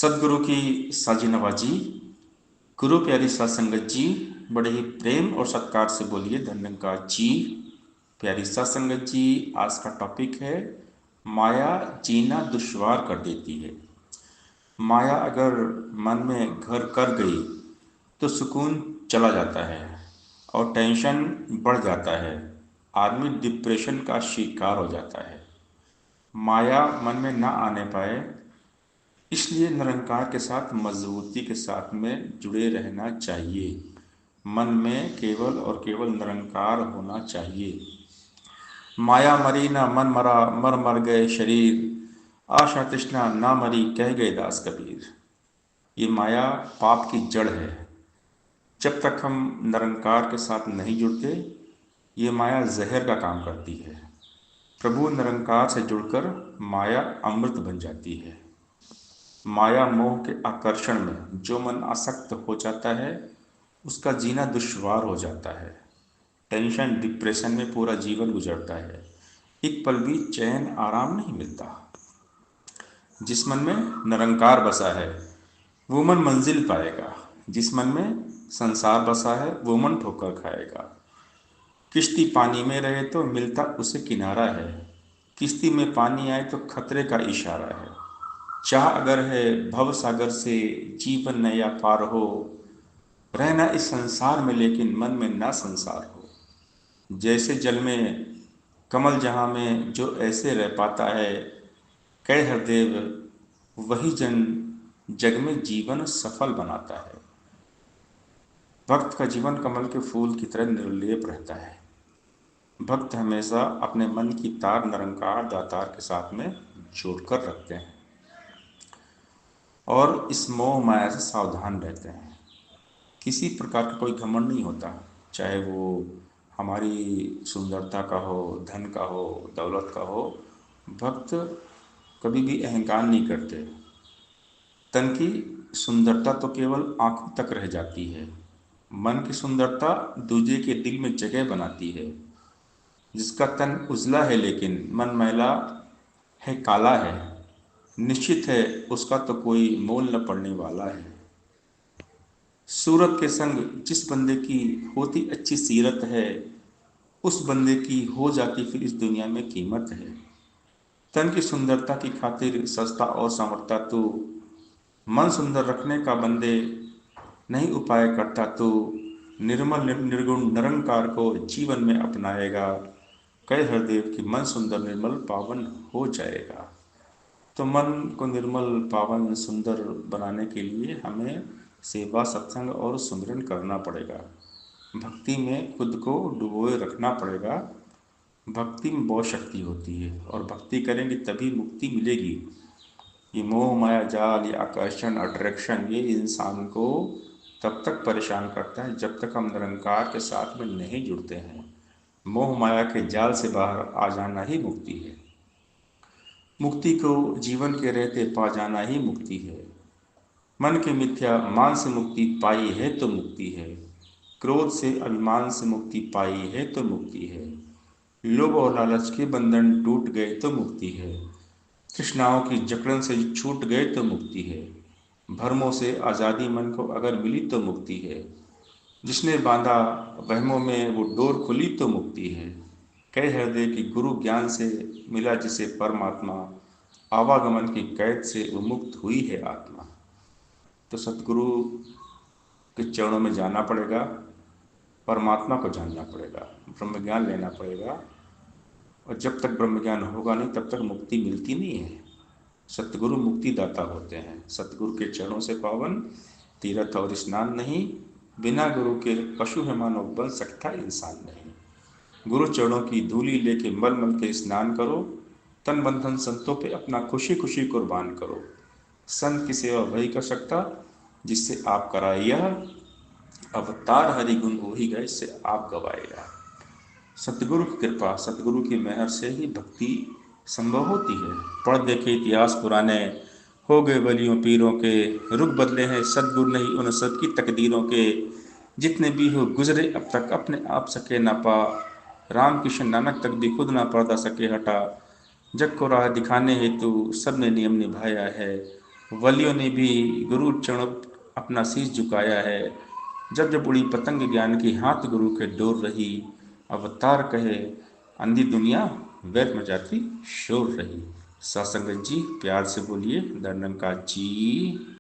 सदगुरु की साजी नवाजी। गुरु प्यारी साध संगत जी, बड़े ही प्रेम और सत्कार से बोलिए धन्यवाद जी। प्यारी साध संगत जी, आज का टॉपिक है माया जीना दुश्वार कर देती है। माया अगर मन में घर कर गई तो सुकून चला जाता है और टेंशन बढ़ जाता है। आदमी डिप्रेशन का शिकार हो जाता है। माया मन में ना आने पाए, इसलिए निरंकार के साथ मजबूती के साथ में जुड़े रहना चाहिए। मन में केवल और केवल निरंकार होना चाहिए। माया मरी ना मन मरा, मर मर गए शरीर, आशा तृष्णा ना मरी, कह गए दास कबीर। ये माया पाप की जड़ है। जब तक हम निरंकार के साथ नहीं जुड़ते, ये माया जहर का काम करती है। प्रभु निरंकार से जुड़कर माया अमृत बन जाती है। माया मोह के आकर्षण में जो मन आसक्त हो जाता है, उसका जीना दुश्वार हो जाता है। टेंशन डिप्रेशन में पूरा जीवन गुजरता है। एक पल भी चैन आराम नहीं मिलता। जिस मन में निरंकार बसा है वो मन मंजिल पाएगा। जिस मन में संसार बसा है वो मन ठोकर खाएगा। किश्ती पानी में रहे तो मिलता उसे किनारा है। किश्ती में पानी आए तो खतरे का इशारा है। चाह अगर है भव सागर से जीवन नया पार हो, रहना इस संसार में लेकिन मन में ना संसार हो। जैसे जल में कमल जहाँ में जो ऐसे रह पाता है, कह हरदेव वही जन जग में जीवन सफल बनाता है। भक्त का जीवन कमल के फूल की तरह निर्लेप रहता है। भक्त हमेशा अपने मन की तार निरंकार दातार के साथ में जोड़कर रखते हैं और इस मोह माया से सावधान रहते हैं। किसी प्रकार का कोई घमंड नहीं होता, चाहे वो हमारी सुंदरता का हो, धन का हो, दौलत का हो। भक्त कभी भी अहंकार नहीं करते। तन की सुंदरता तो केवल आंखों तक रह जाती है। मन की सुंदरता दूजे के दिल में जगह बनाती है। जिसका तन उजला है लेकिन मन मैला है, काला है, निश्चित है उसका तो कोई मोल न पड़ने वाला है। सूरत के संग जिस बंदे की होती अच्छी सीरत है, उस बंदे की हो जाती फिर इस दुनिया में कीमत है। तन की सुंदरता की खातिर सस्ता और संवरता तू, मन सुंदर रखने का बंदे नहीं उपाय करता तू। निर्मल निर्गुण निरंकार को जीवन में अपनाएगा, कह हरदेव कि मन सुंदर निर्मल पावन हो जाएगा। तो मन को निर्मल पावन सुंदर बनाने के लिए हमें सेवा सत्संग और सुमिरन करना पड़ेगा। भक्ति में खुद को डुबोए रखना पड़ेगा। भक्ति में बहुत शक्ति होती है और भक्ति करेंगे तभी मुक्ति मिलेगी। ये मोह माया जाल, ये आकर्षण अट्रैक्शन, ये इंसान को तब तक परेशान करता है जब तक हम निरंकार के साथ में नहीं जुड़ते हैं। मोह माया के जाल से बाहर आ जाना ही मुक्ति है। मुक्ति को जीवन के रहते पा जाना ही मुक्ति है। मन के मिथ्या मान से मुक्ति पाई है तो मुक्ति है। क्रोध से अभिमान से मुक्ति पाई है तो मुक्ति है। लोभ और लालच के बंधन टूट गए तो मुक्ति है। तृष्णाओं की जकड़न से छूट गए तो मुक्ति है। भ्रमों से आज़ादी मन को अगर मिली तो मुक्ति है। जिसने बांधा वहमों में वो डोर खुली तो मुक्ति है। कह हृदय कि गुरु ज्ञान से मिला जिसे परमात्मा, आवागमन की कैद से वो मुक्त हुई है आत्मा। तो सतगुरु के चरणों में जाना पड़ेगा, परमात्मा को जानना पड़ेगा, ब्रह्म ज्ञान लेना पड़ेगा। और जब तक ब्रह्म ज्ञान होगा नहीं तब तक मुक्ति मिलती नहीं है। सतगुरु मुक्ति दाता होते हैं। सतगुरु के चरणों से पावन तीर्थ और स्नान नहीं, बिना गुरु के पशु है मानव बन सकता इंसान नहीं। गुरु चरणों की धूली लेके मल मल के स्नान करो, तन बंधन संतों पे अपना खुशी खुशी कुर्बान करो। संत की सेवा वही कर सकता जिससे आप कराए यह अवतार, हरि गुण वही गए से आप गवाएगा। सतगुरु की कृपा, सतगुरु की मेहर से ही भक्ति संभव होती है। पढ़ देखे इतिहास पुराने, हो गए वलियों पीरों के, रुख बदले हैं सदगुरु नहीं उन सब की तकदीरों के। जितने भी हो गुजरे अब तक अपने आप सके ना पा, राम कृष्ण नानक तक भी खुद ना पर्दा सके हटा। जग को राह दिखाने हेतु सबने नियम निभाया है, वलियों ने भी गुरु चरणों अपना शीश झुकाया है। जब जब उड़ी पतंग ज्ञान की हाथ गुरु के डोर रही, अवतार कहे अंधी दुनिया वैद में जाती शोर रही। सत्संगत जी प्यार से बोलिए, दंडन का जी।